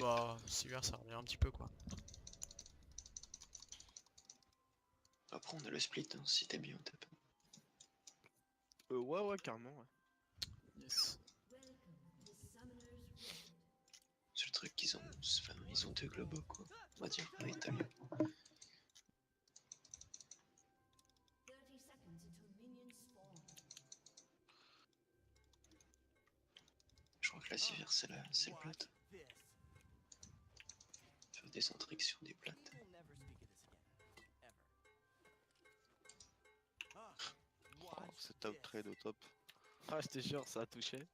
Bah, Sivir ça revient un petit peu quoi. Après on a le split, hein, si t'es bien on tape. Ouais, carrément, ouais. Yes. C'est le truc qu'ils ont. Enfin, ils ont deux globaux quoi. On va dire un italien. Je crois que la Sivir c'est le plate. Faire des intrigues sur des plates. Oh, c'est top trade au top. Ah, j'étais sûr, ça a touché.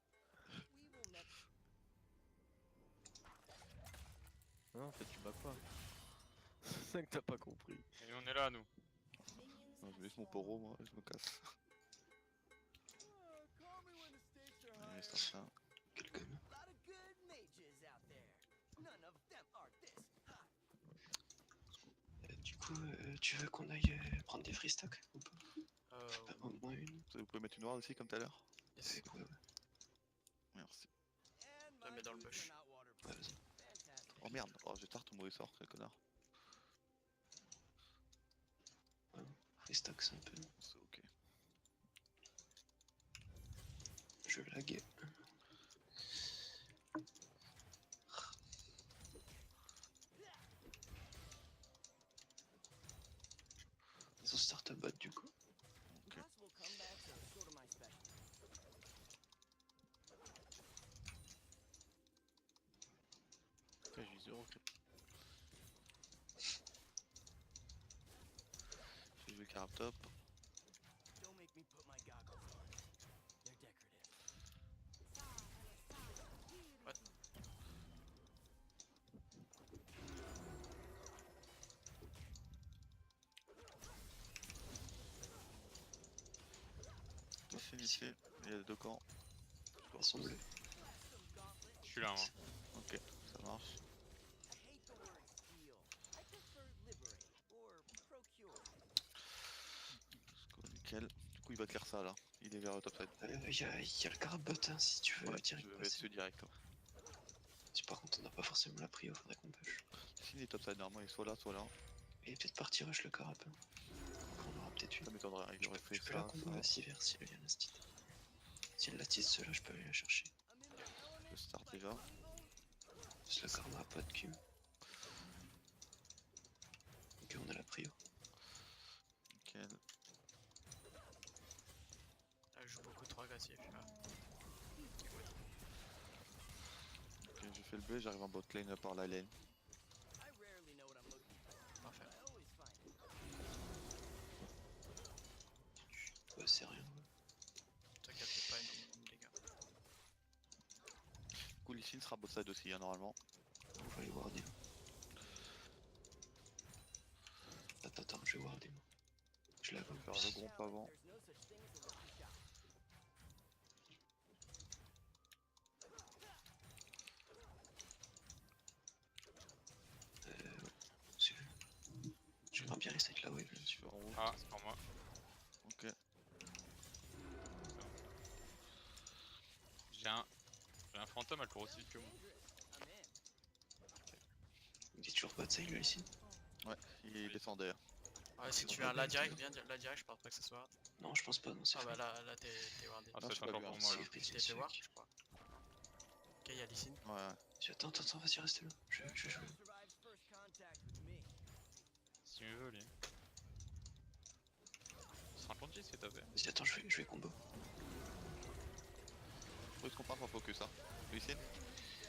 Non, en fait, tu bats pas. C'est ça que t'as pas compris. Et on est là, nous. Non, je laisse mon poro, moi, je me casse. Allez, c'est ça. Quelqu'un. Du coup, tu veux qu'on aille prendre des free stocks ou pas? Au moins une. Vous pouvez mettre une ward aussi comme tout à l'heure? Yes. Ouais. Merci. Je la mets dans le bush. Ouais, vas-y. Oh merde, oh j'ai tarte au mauvais sort, quel connard. Ouais, free stocks un peu. C'est ok. Je lag. Ils ont start bot du coup. Ok. Putain, j'ai eu 0 clip. J'ai joué carab top. What? Ici, ici, il y a deux camps. Ils sont bleus. Je suis là, moi. Ok, ça marche. Nickel. Du coup, il va clair ça là. Il est vers top side. Y a le carab bot hein, si tu veux Ouais, direct je vais passer. dessus direct. Ouais. Si par contre on n'a pas forcément la prio, faudrait qu'on push. Si il est top side, normalement, il est soit là, soit là. Et peut-être partir rush le carab. Hein. Après, on aura peut-être une. Ça m'étonnerait, il aurait fait Je peux la ça. combo à Sivir si elle vient la stit. Si elle la tease cela, je peux aller la chercher. Je start déjà. Parce que le carab n'a pas de Q. Ok, on a la prio. Nickel. Ah, je joue beaucoup trop agressif là. Ok, j'ai fait le B, j'arrive en bot lane par la lane. Parfait. Ouais, c'est rien. Ouais. T'inquiète, c'est pas énormément de dégâts. Du coup, Lee sera bot side aussi, hein, normalement. On va aller warder. Attends, je vais warder moi. Je la vois. Faire le groupe avant. Si je... J'aimerais bien essayer de la wave là-dessus. En route. Ah, c'est pour moi. Ok. J'ai un fantôme, elle court aussi vite que moi. Il est toujours pas de sale ici. Ouais, il descendait. Ouais, si tu viens là direct, viens là direct, je pense pas que ce soit. Non, je pense pas, non, c'est Ah bah free. là t'es wardé. Ah, Non, ça je va suis être pas encore vu, pour hein. moi là. C'est free, Tu t'es c'est fait voir, free. je crois. Ok, y'a Licine. Ouais. Attends, vas-y, reste là. Je vais jouer. Si tu veux, lui. Ce sera un ponty si t'as fait. Vas-y, attends, je vais combo. Faut se comprendre pour focus, hein. Lee Sin.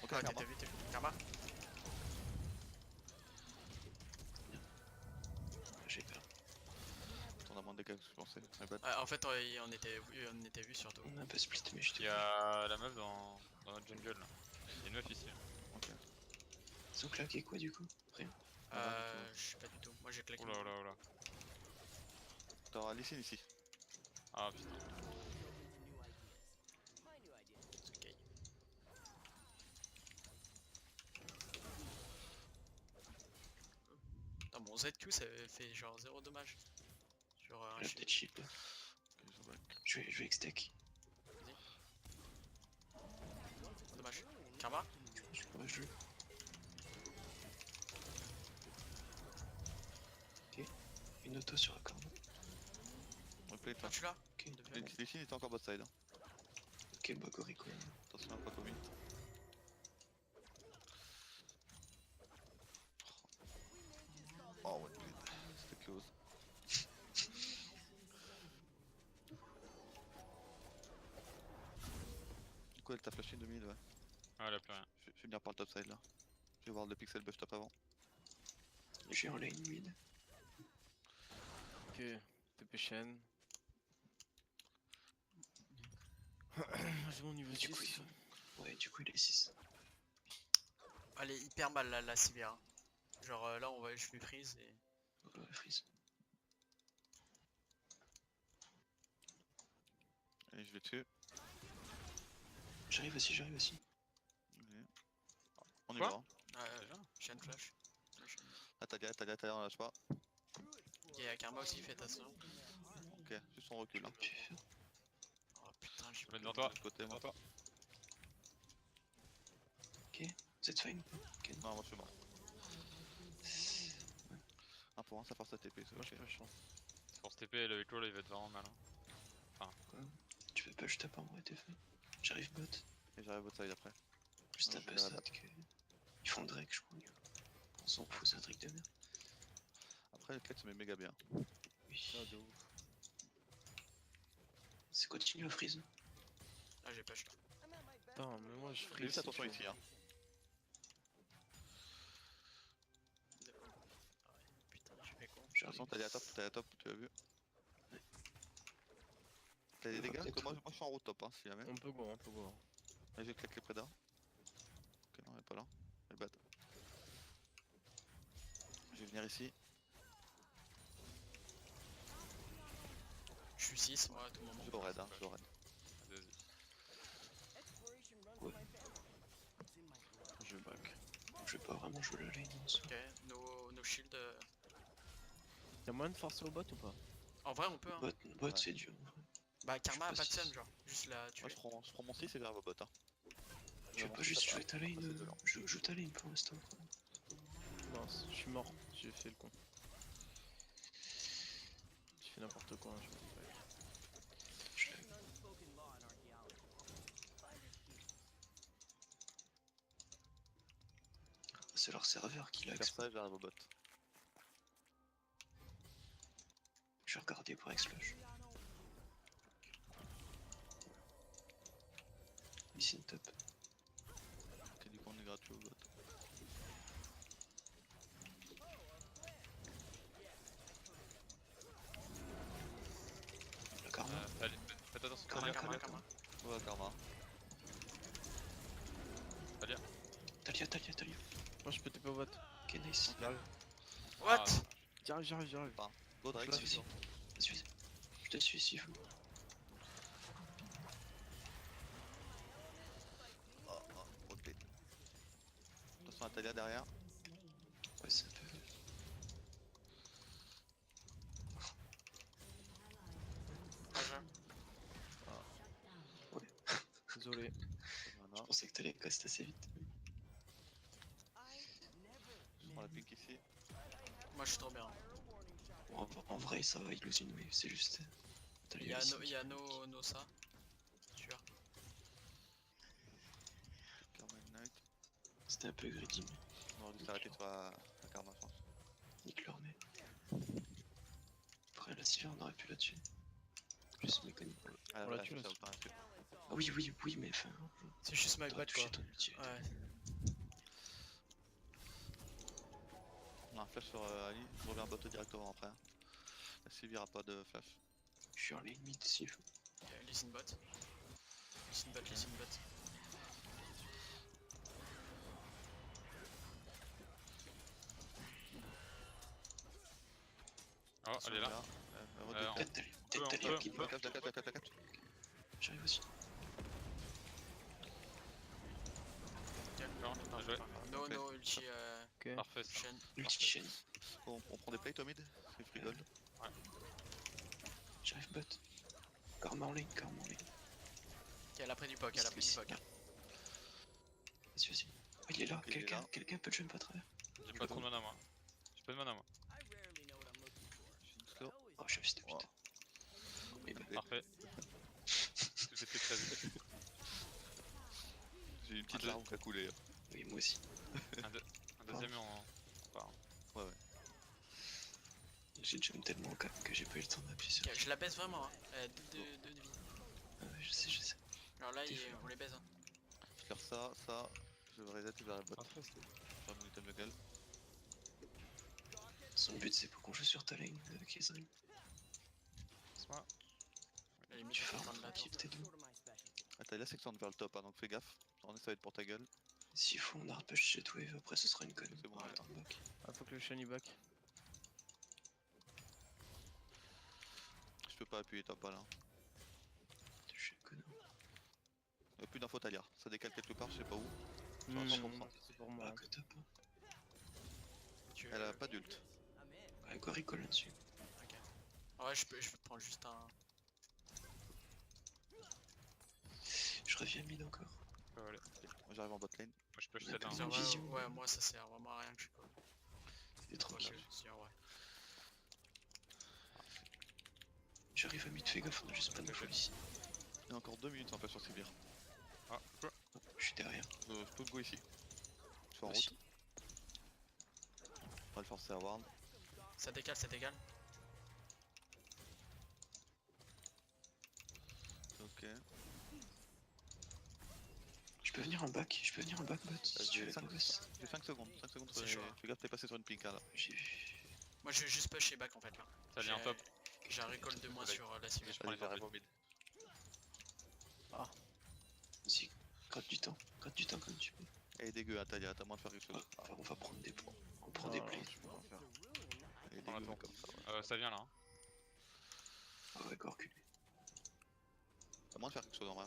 Ok, Ah, Karma. t'es vu. Karma. J'ai peur. On a moins de dégâts que je pensais. My bad. Ouais, en fait, on était vu surtout. On a un peu split, mais je te Il y a la meuf dans notre jungle là. Il y a une meuf ici. Ok. Ils ont claqué quoi du coup? Rien. Je sais pas du tout. Moi j'ai claqué. Oula, oula, oula. T'auras Lee Sin ici. Ah putain. Ok. Non, mon ZQ ça fait genre 0 dommage. Sur un Là, shield. peut-être chip. Ok, je back. Je vais extech. Dommage. Karma. Ouais, je joue. auto sur la corne. Replay, Ah, tu l'as Ok, Depuis- les filles étaient encore bot side. Hein. ok, bah go recall. Attention à pas commit. Oh ouais, c'était close. Du coup, elle t'a flashé 2000, ouais. Ah, elle a plus rien. Je vais venir par le top side là. Je vais voir le pixel buff top avant. J'ai en lane mid. Ok, TP chaîne. J'ai mon niveau Du coup, 6. ouais, du coup, il est 6. Elle est hyper mal la Sivir. Genre là, je méprise et. Freeze. Et je vais dessus. J'arrive aussi, j'arrive aussi. Allez. On y Quoi va. Hein. Déjà Chaîne flash. Ah, Talia, on lâche pas. Il y a Karma aussi, faites attention. Ok, juste on recule. Hein. Pu faire. Oh putain, j'ai Je vais devant toi. De l'autre côté, moi. Devant toi. Vous êtes fine? Ok. Non, moi je suis mort. 1 pour 1, ça force à TP. Moi je Ok. peux chance. Pour ce TP, le Echo là, il va être vraiment mal. Hein. Tu peux pas juste taper en vrai, t'es fine. J'arrive bot. Et j'arrive au side après. Juste Ouais, un je peu vais ça. là-bas. Ils font Drake, je crois. On s'en fout, c'est un truc de merde. Après, le 4 se met méga bien. Oui. Ah, de ouf. C'est continue à freeze. Ah, j'ai pas là. Putain, mais moi je Fais freeze. juste attention ici. Hein. Putain, j'ai fait con. De toute façon, t'as la top, tu l'as vu. T'as des dégâts? Parce que moi je suis en route top, hein, si jamais. On peut go, on peut go. Là, j'ai claqué les prédas. Ok, non, elle est pas là. Elle bat. Je vais venir ici. Je suis 6, moi, à tout moment. Je le raid, hein, je le raid. Vas-y. Je back. Je vais pas vraiment jouer la lane en soi. Ok, nos shields. Y'a moyen de forcer au bot ou pas? En vrai, on peut, hein. Bot Ouais. c'est dur en vrai. Bah, Karma a sais pas pas de si- stun, genre. Juste la tuer. Moi je prends mon 6 et j'arrive au bot. Hein. Tu veux Vraiment, pas juste ça jouer ta lane? c'est violent. Joue ta lane pour l'instant. Mince, je suis mort. J'ai fait le con. J'ai fait n'importe quoi. Je me back. Je l'ai- C'est leur serveur qui l'a Faire expo. ça et j'arrive au bot. Je vais regarder pour X-Flash. Ici une top. Ok, du coup on est gratuit au bot. La karma. Allez, faites attention. Karma, Karma, Karma, Karma. Karma. Ouais, karma. Talia. Moi je peux TP au bot. Ok, nice. J'arrive. What? J'arrive. Go Drake, Vas-y, suivant. vas-y. Je te suis s'il faut. Ok. Attention à Talia derrière. Ouais, ça peut. Désolé. Je Voilà. pensais que t'allais cost assez vite. Je prends la pink ici. Moi, je suis trop bien. Bon, en vrai, ça va, il lose une wave, c'est juste. Il y a no ça. Sûr. Karma Ignite. C'était un peu greedy, mais On aurait dû s'arrêter sur la karma, je pense. nique leur met. Après, la Sivir, on aurait pu la tuer. Plus mécanique. Ah, On l'a là, tué, ça là. autant un truc. Ah oui, mais enfin. C'est juste my T'aurais bad, quoi. touché ton ulti. Ouais. On a un flash sur Ali, je reviens bot directement après. Hein. La Sivir a pas de flash. Je suis en lane mid s'il faut. Listen bot. Listen bot. Oh, elle est là. Redescend. Peut-être on Talia peut, qui on peut. bloque. J'arrive aussi. Non, bien joué. No, ulti, Ok. Parfait ça. chaîne. Ulti chaîne. On prend des plates au mid. C'est free gold. J'arrive bot. Karma en lane. Ok, elle a pris du poke, elle a pris du poke. Vas-y. Oh, il est là. Il est là. Quelqu'un peut jump à travers. J'ai pas trop de mana moi. J'ai pas de mana moi. Oh, je suis fils de Wow. putain. Oui, bah, Parfait. Tout était prévu. J'ai une petite Un larme qui a coulé. oui, moi aussi. Un deuxième en. Enfin, J'ai jump tellement au calme que j'ai pas eu le temps d'appuyer sur. Ok, je la baisse vraiment, hein. Deux de vie. Ah ouais, je sais. Alors là, T'es on les baise. Hein. Je vais faire ça, je vais reset et je vais bot. Après, c'est. Je vais mon item de gueule. Son but c'est pour qu'on joue sur ta lane, Kezrin. soit. À la limite, Tu je vais farmes prendre la tranquille, tente. t'es doux. Attends, là c'est que ça vers le top, hein, donc fais gaffe. On ça va être pour ta gueule. S'il faut, on hard push cette wave, après ce sera une conne. C'est bon, On allez. attend le back. Ah, faut que le shiny back. Je peux pas appuyer top là. Je suis un connard. Y'a plus d'infos Talia, ça décale quelque part, je sais pas où. Non, 100%. c'est pour moi. Ah, que top. Hein. Tu Elle a pas d'ult. Ouais, quoi, recall là-dessus. Ok. Ouais, je peux prendre juste un. Je reviens mid encore. Allez. Moi j'arrive en bot lane. Moi je push Il y a celle-là. comme Ça une va, vision. ouais, moi ça sert vraiment à rien que je colle. C'est tranquille. Ouais. J'arrive à mid, fais gaffe, on a juste pas de full ici. Il y a encore 2 minutes en fait sur Sibir. Ah, quoi? Je suis derrière. Je peux go ici. Je suis en Aussi. route. On va le forcer à ward. Ça décale, ça décale. Ok. Je peux venir en back, bot. Si tu veux, 5 Navas. secondes. 5 secondes. C'est chaud, hein. Fais gaffe, t'es passé sur une pink là. J'ai vu. Moi je vais juste push et back en fait là. Ça vient en top. J'ai un recall de moins Ouais. sur la cible. Je prends les Allez, top. j'arrive au mid. Vas-y, gratte du temps comme tu peux. Elle est dégueu, Talia, t'as moins de faire quelque chose. On va prendre des points. On prend des plays. Je peux rien faire. Elle est Prends la dégueu tour. comme ça. Ouais. Ça vient là. Hein. Ah ouais, encore reculer. T'as moins de faire quelque chose en vrai.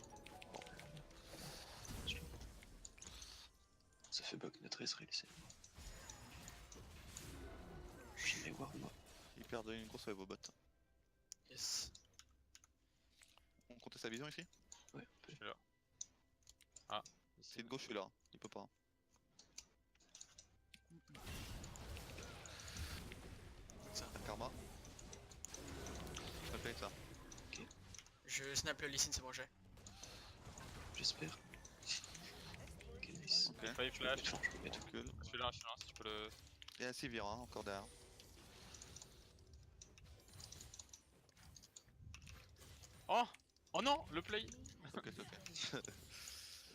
Ça fait bug notre Ezreal, c'est. Je vais voir moi. Il perd une grosse wave au bot. Yes. On comptait sa vision ici? Ouais, on peut. Je suis là. C'est de gauche, je suis là. Il peut pas. Ça. Un karma. Ça fait ça. Je snap le Lee Sin, c'est bon, j'ai. J'espère. Ok, nice. Ok. Fire flash. Je peux mettre. Recule. Je suis là, si tu peux le. Il y a un Sivir hein, encore derrière. Oh! Oh non! Le play! Ok, c'est ok.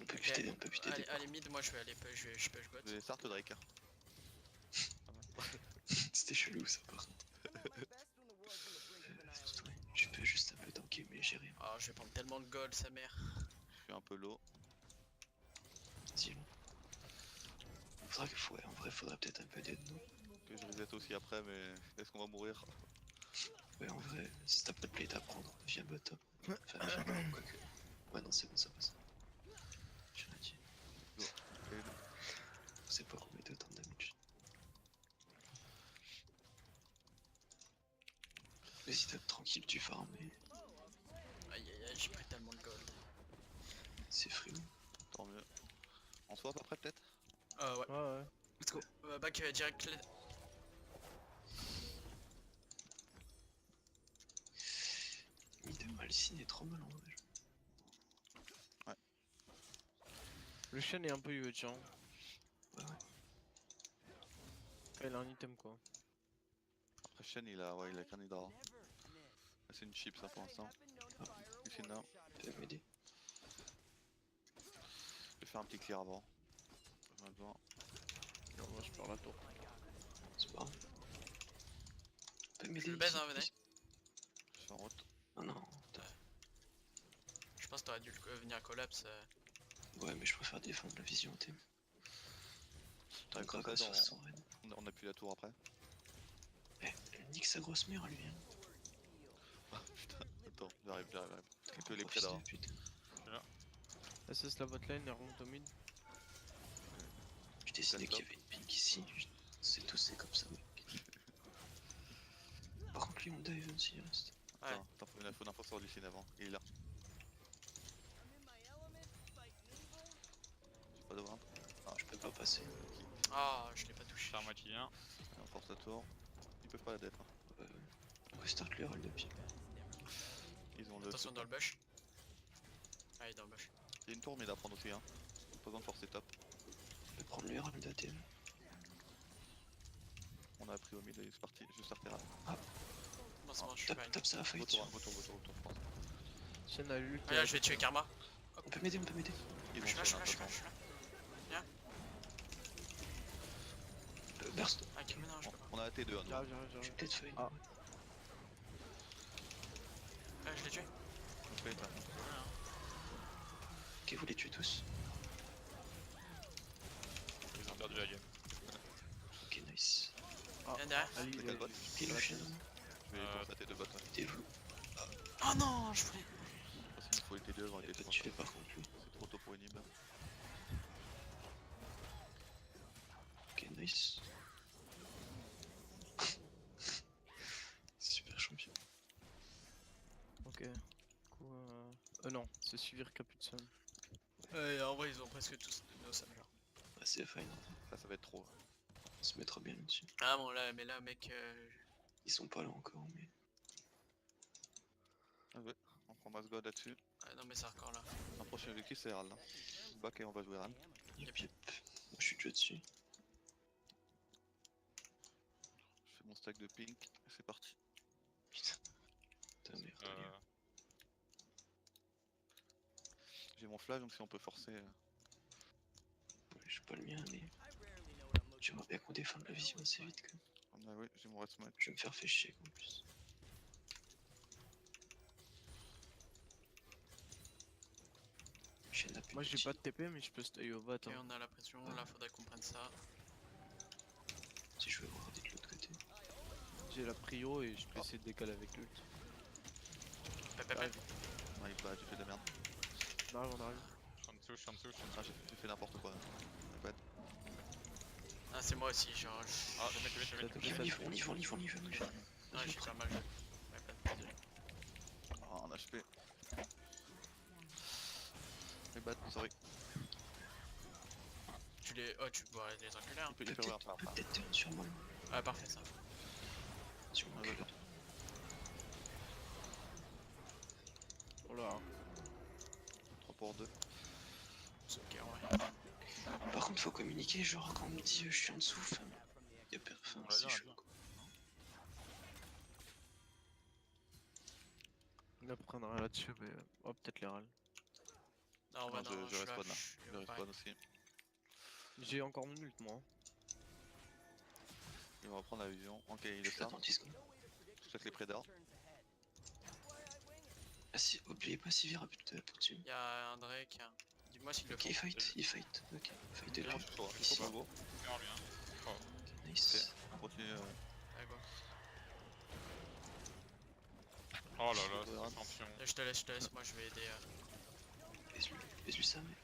On peut buter, on peut buter des Allez, mid, moi je vais aller push, je push bot. J'ai start Drake. Hein. C'était chelou ça par contre. Ouais, je peux juste un peu tanker mais j'ai rien. Oh, je vais prendre tellement de gold, sa mère. Je suis un peu low. Vas-y là. Ouais, en vrai faudrait peut-être un peu d'aide non? Que je reset aussi après, mais est-ce qu'on va mourir? Ouais en vrai, si t'as pas de plate à prendre, viens bot top. Enfin, viens bot, quoique. Ouais non c'est bon ça passe. J'ai rien dit. Je sais pas qu'on met autant de damage. Vas-y top tranquille tu farm mais Aïe aïe aïe, j'ai pris tellement de gold. c'est free. Tant mieux. On swap après peut-être? Ouais. Ouais. Let's go. Back direct. Mid Malsine est trop mal en vrai. Le chien est un peu huge, hein. Ouais. Il a un item quoi. Après Shen il a qu'un hydra. C'est une chip ça pour l'instant. Il fait now. Tu peux m'aider? Je vais faire un petit clear avant. J'en ai besoin. Non, moi je perds la tour. C'est pas grave. Tu peux m'aider? Je le baise, ici, hein, venez. ici. Je suis en route. Oh non. Je pense que t'aurais dû venir collapse. Ouais mais je préfère défendre la vision team. T'as Tant comme que ça, sur son raid. on appuie la tour après. Eh, nique sa grosse mère lui hein. Ah putain, attends, j'arrive. Quelques les Oh, près fils de d'avant. pute. SS la botlane et remonte au mid. Je décidais D'accord. qu'il y avait une pink ici. C'est tout, c'est comme ça mec. Par contre lui on dive aussi il reste. Ouais. Attends, faut une info sur Lucine avant. Il est là. J'ai pas de ward. Ah, Je peux pas passer. Ah, je l'ai pas touché. Faire moi qui vient. on force la tour. Ils peuvent pas la dette. Hein. Ouais. Restart le herald de pied. Ils ont le. Attention dans le bush. Ah, il est dans le bush. Il y a une tour mid à prendre aussi, hein. Pas besoin de forcer top. Je vais prendre le herald d'ATM. On a pris au mid et c'est parti, je start terrain. Bon, c'est bon, je suis pas. Tape ça à fight. Retour, je pense. Shen a ult. Ah, là, je vais tuer Karma. On peut m'aider, on peut m'aider. Ils Je vont suis là, je suis Shen, là, hein, je de suis là, toute je suis façon. là. Burst. Ah, qui me non, je peux pas. On a AT2 à nous. J'arrive, Je suis j'arrive. peut-être feuille. Ah. Ah, je l'ai tué. On fait, là. Ok, vous les tuez tous. Ils ont perdu la game. Ok, nice. Ah, Viens derrière. Ali, C'est quel bot Et le chien, Je vais forcer AT2 bot. Ouais. aidez-vous. Oh non, je voulais. Parce qu'il faut les T2 avant Il les a pas T3. tué par contre lui. C'est trop tôt pour inhib. Ok, nice. Super champion. Ok. Du coup, non, c'est suivre Capucin. En vrai, ils ont presque tous nos Sam, genre. Ah, c'est fine. Là, ça va être trop. On se mettra bien là-dessus. Ah, bon, là, mais là, mec. Ils sont pas là encore, mais. Ah ouais, on prend Masgod là-dessus. Ah, non, mais c'est encore là. Un prochain objectif c'est Herald. Back et on va jouer Herald. Yep, yep. Moi je suis déjà dessus. Je fais mon stack de pink et c'est parti. Putain. Putain, merde. Euh, J'ai mon flash donc si on peut forcer. Ouais, j'ai pas le mien, mais. J'aimerais bien qu'on défende la vision assez vite quand même. Ah oui, j'ai mon red smoke. Je vais me faire faire chier en plus. Chaîne à Moi j'ai pas de TP, mais je peux stay au bot. Ok, Hein. on a la pression, là, faudrait qu'on prenne ça. Si je veux voir de l'autre côté. J'ai la prio et je peux essayer de décaler avec l'ult. Pep. Ouais, bah j'ai fait de la merde. On arrive, on arrive. je suis en dessous. Ah, j'ai fait n'importe quoi. Ouais. Ah, c'est moi aussi, genre. Ah, le mec. On y va, on y va. Ah, j'ai pas mal. Ouais, désolé. Ah, en HP. Les bats, sorry. Tu les. Oh, tu vois les enculer, hein. Il peut ouvrir par là. Peut-être turn sur moi. Ouais, parfait, ça. Sur mon Ah, ouais, cul. Oh là. 3 pour 2. C'est ok, ouais. Par contre, faut communiquer, genre quand on me dit je suis en dessous, enfin. Y'a personne, On l'a c'est dit, chaud. on l'a Quoi. On apprendra là-dessus, mais. Oh, peut-être les râles. Non, ouais, non, Je suis là, respawn là. je suis Je respawn aussi. J'ai encore mon ult, moi. Ils vont reprendre la vision. Ok, il Je est suis là start. dans 10 secondes. Je check les prédateurs. Ah si, oubliez pas si Vira putain pour tuer. Y'a un Drake. Hein. Dis-moi s'il le Ok, faut. il fight. Ok, fight de Ok, lui. je suis chaud, Ici. pas gros. Bien, bien. Nice. On continue. Ouais, go. Oh là là, c'est un champion. Je te laisse, moi je vais aider. Baise-lui ça, mais.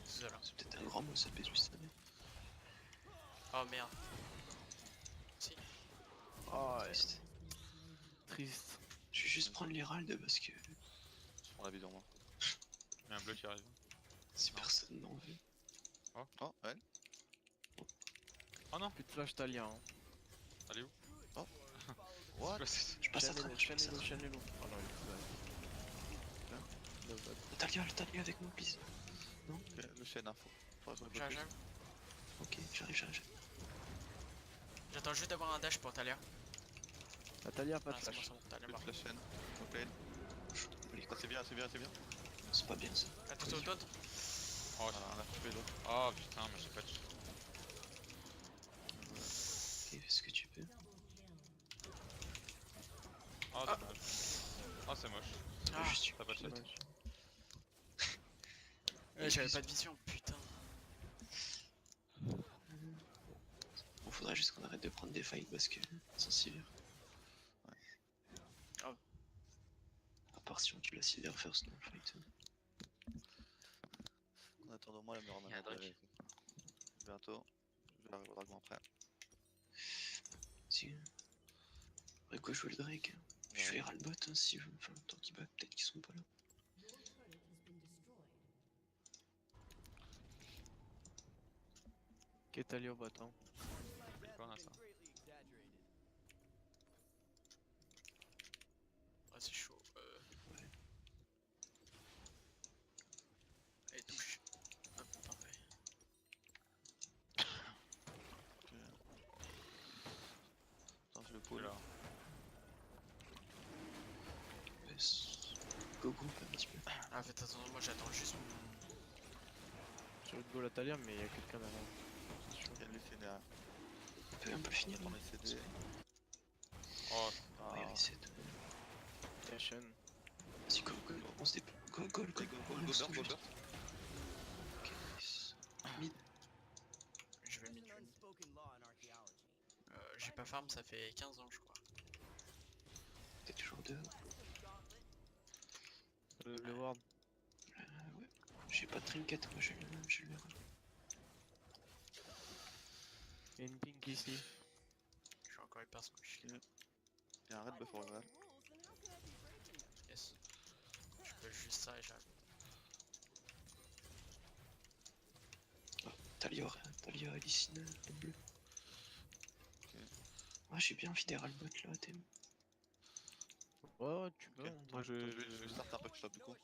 Désolé. C'est peut-être un grand mot ça, baise-lui ça, mais. Oh merde. Si. Ah, Triste. triste. Je vais juste prendre l'Herald parce que Je prends la vision moi. Il y a un bleu qui arrive. si personne n'en veut. Oh, ouais. Oh non, Plus de flash Talia. Hein. allez où What? Je passe à travers, je passe à travers. Shen est low. Oh non, il est là. Le bot. Talia avec moi, please. Ok, le chêne info. J'arrive. Ok, j'arrive. J'attends juste d'avoir un dash pour Talia. La Talia a pas Ah, de c'est bon, flash. c'est bon, Talia Plus mort. la chaîne. Ok. Ah, c'est bien. C'est pas bien ça. Ah, tout au d'autres. Oh, Voilà, on a tué l'autre. oh putain, mais j'ai pas de. Ok, fais ce que tu peux. Oh, dommage. Oh, c'est moche. Ah, Juste T'as pas de chat. Dommage. j'avais pas de vision, putain. Bon, faudrait juste qu'on arrête de prendre des fights parce que sans Sivir. Ouais. Oh. À part si on tue la Sivir first dans le fight. En attendant moi la meilleure Il y a un manière Drake. bientôt. Je vais arriver au dragon après. Si. Après quoi jouer le Drake. Je Ouais. vais ras le bot hein, si vous. Enfin, tant qu'ils battent, peut-être qu'ils sont pas là. Ok, Talia au bot. Hein. C'est quoi ça? c'est chaud. Allez, touche. Hop, parfait. Attends, je le pull. Là. Go group un petit peu. Ah, faites attention, moi j'attends juste mon. J'ai envie de go la Talia, mais il y a quelqu'un derrière. C'est sûr. Il y a laissé derrière. On peut finir. On essaie de. Oh, Ah, il essaie de. Tension. Vas-y, go, on se dépêche. Go, Go burst, go burst. Ok, nice. Mid. Je vais mid. J'ai pas farm, ça fait 15 ans, je crois. T'es toujours dehors. Le ward. Ouais. J'ai pas de trinket, moi j'ai le. Il y a une pink ici. Je suis encore hyper squish. Il y a un red buff au rival. Yes. Je peux juste ça et j'arrive. Talia, Alicina, le bleu. Ok. Ah, j'ai bien envie d'aider le bot là, t'es. Ouais, tu peux. Ok. Moi Je vais start un push là du coup.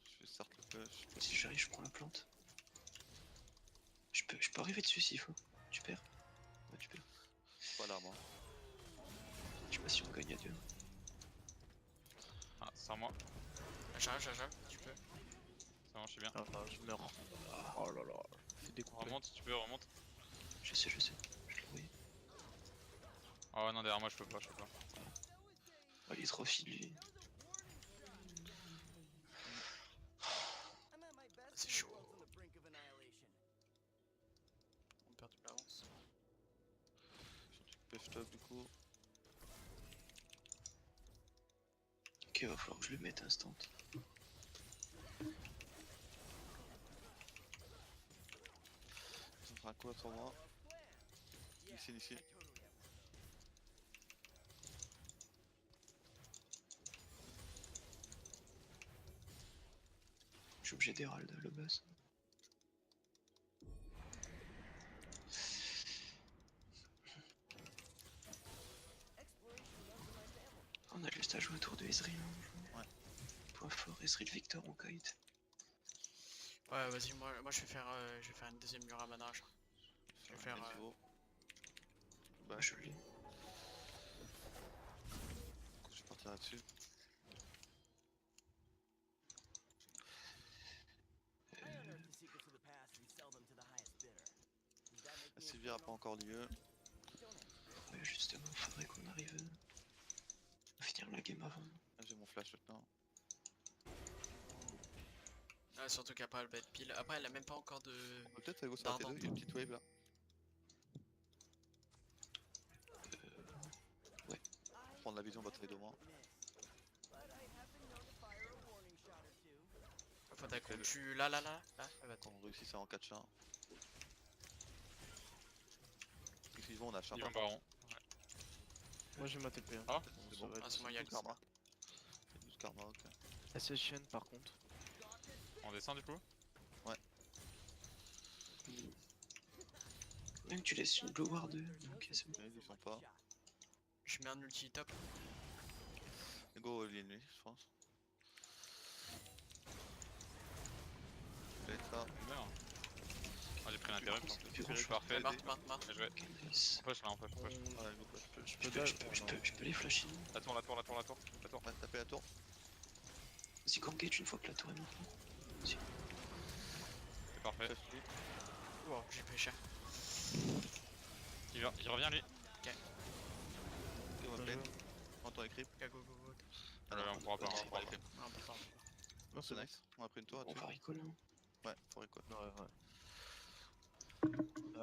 Je vais start le push. Si j'arrive, je prends la plante. Je peux arriver dessus s'il faut. Tu perds. Ouais, tu perds. Pas l'arbre. Je sais pas si on gagne à deux. ah, c'est à moi. J'arrive, tu peux. Ça marche bien. Ah, je meurs. Oh là là. C'est découpé. Remonte, tu peux, remonte. Je sais. Je l'ai envoyé. Oh non, derrière moi, je peux pas. Oh, il est trop fil lui. C'est chaud. On perd de l'avance. Push top du coup. Ok, va falloir que je le mette instant. Ça fera quoi pour moi? Ici. Je suis obligé d'Herald le buzz. On a juste à jouer autour de Ezreal. Hein. Ouais. Point fort, Ezreal Victor en kite. Ouais, vas-y, moi je vais faire une deuxième Muramana. Je vais faire. Bah, Moi je l'ai. je vais partir là-dessus. La Sylvie a pas encore lieu. Ouais, justement, faudrait qu'on arrive à finir la game avant. J'ai mon flash maintenant. Ah, surtout qu'après elle va être pile. Après, elle a même pas encore de. On peut peut-être aller go sur la T2, il y a une petite wave là. Ouais. Prendre la vision bot side au moins. Faudrait qu'on tue là, elle va Quand on réussit ça en 4 chats. Effectivement, on a chat. Ils vont baron. Moi j'ai ma TP. Hein. Ah, C'est Ça bon. va être- c'est moi, il y a le karma. C'est 12 karma, ok. Assassin par contre. On descend du coup. Même tu laisses une blue ward. Ok, c'est bon. Ils y sont pas. Je mets un ulti top. Et go l'ennemi, je pense. Peut-être ça. Merde. Ah, j'ai pris l'interrupt en Plus plus. grand chose. Parfait. Marc. Bien joué. Ok, nice. On push là, on push. Ouais, go push. Je peux les flasher. La tour. Ouais, taper la tour. Vas-y, gangage une fois que la tour est montée. C'est parfait. Flash lui. Wow, j'ai pris cher. Il revient lui. Et on va play. On entend les creeps. Ok, go. Ah on pourra pas, on prend les creeps. Non, pas fort. Non, C'est nice. On a pris une tour On là-dessus. va rigoler. Hein. Ouais, faut recall.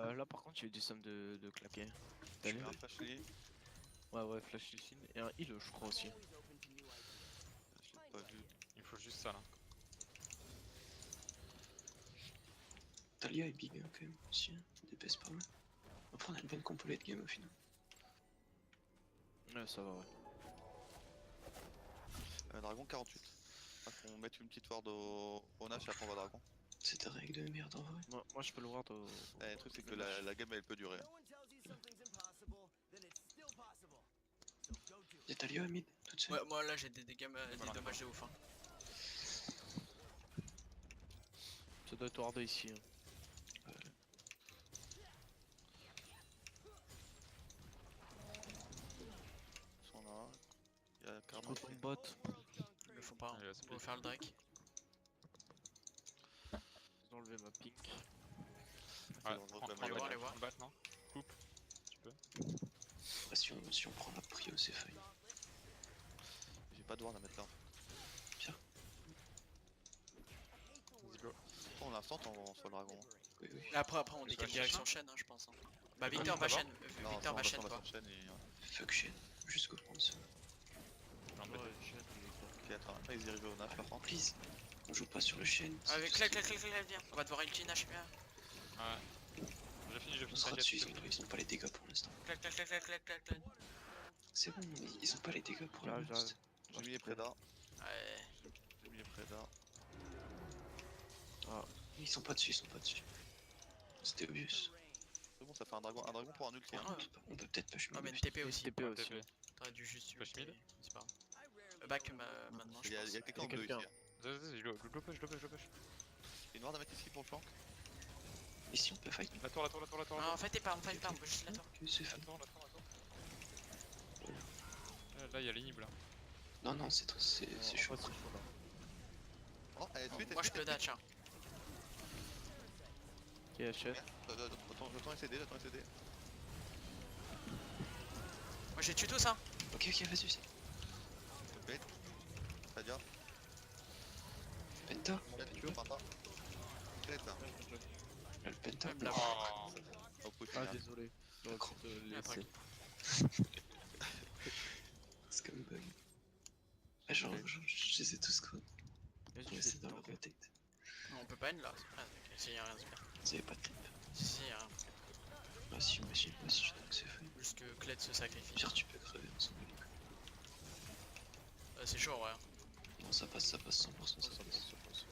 Ouais. Là par contre, il y a eu des sommes de claquer. Je fais un flash lui. Ouais, flash Lucine et un heal, je crois aussi. Je l'ai pas vu. Il faut juste ça là. Talia est big hein, quand même. Si, hein. On dépèse pas mal. Après, on a une bonne compo late game au final. Ouais, ça va, ouais. Dragon 48. On met une petite ward au Nash et après on va dragon. C'est un règle de merde en vrai. Moi je peux le ward au. Le truc c'est que la game elle peut durer. Y'a Talia à mid, toute seule. Ouais, moi là j'ai des dégâts, des Voilà, dommages de ouf. Hein. Ça doit être hors ici. Hein. Ils sont là. Il y a Je Karma peux ici. ton bot. Ils le font pas. Hein. Allez, va On split. va faire le Drake. J'ai enlevé ma pink. Ouais, bon, prends donc, prends les le voir, bat, les voir. prends le bat, non? Coupe. Tu peux. Après, si on prend la prio, c'est fine. J'ai pas de ward à mettre là. Let's go. On l'instant on soit le dragon. Oui, oui. Et après on Mais décale ça, direction chien. chaîne, hein, je pense. Hein. Bah Mais Victor non, va d'abord. chaîne, Non, Victor va chaîne on toi. va sur chaîne et. Fuck chaîne. Jusqu'au prendre ça. Je vais embêter. Ouais, chaîne, il est Ok, attends, là ils se dirigent au Nash par contre. Please. On joue pas sur le chaîne. Avec clac, viens. On va devoir ulti Nash, viens. Ouais. J'ai On fini, sera dessus, t'inquiète. ils ont pas les dégâts pour l'instant. Clac. C'est bon, ils ont pas les dégâts pour le J'arrive, burst. J'ai mis les Preda. Ouais. J'ai mis les Preda. Ils sont pas dessus. C'était obvious. C'est bon, ça fait un dragon pour un ulti. Hein. On peut peut-être pas Ah mais chemin. une TP aussi. TP aussi. TP. T'aurais dû juste Push mid. ulter. C'est pas grave. Back maintenant je Il y a pense. quelqu'un en Il y a bleu ici. quelqu'un. Hein. Vas-y, je le push. Il y a une ward à mettre ici pour le flanc. Ici on peut fight. La tour. Non, en fait, on fight pas, on peut juste la tour. Ok, c'est La fine. tour. Là, il y a l'inhible. Non, c'est trop, c'est En chaud. fait, c'est chaud, là. Oh, elle est tweet, Moi je peux datch. Hein. Ok, HF. J'attends SCD. Moi j'ai tué tous hein. Ok, vas-y. Bête. Stadia. Penta. Tu veux pas. Bête là. Là, le Penta. Même là. Oh. Au coup, Ah, finir. désolé. J'aurais pu te le Après. laisser. C'est comme bug. Ah, genre, je les ai tous quoi. Vas-y, On je essaie vais dans te leur tanker. tête. Non, on peut pas end là. Ah, ok, si y'a rien de faire. Vous avez pas de trip. Si y'a rien. Ah, si, moi, je donc c'est fait. Juste que Kled se sacrifie. Pire, tu peux crever ensemble. C'est chaud ouais. Non, ça passe 100%. Ça passe.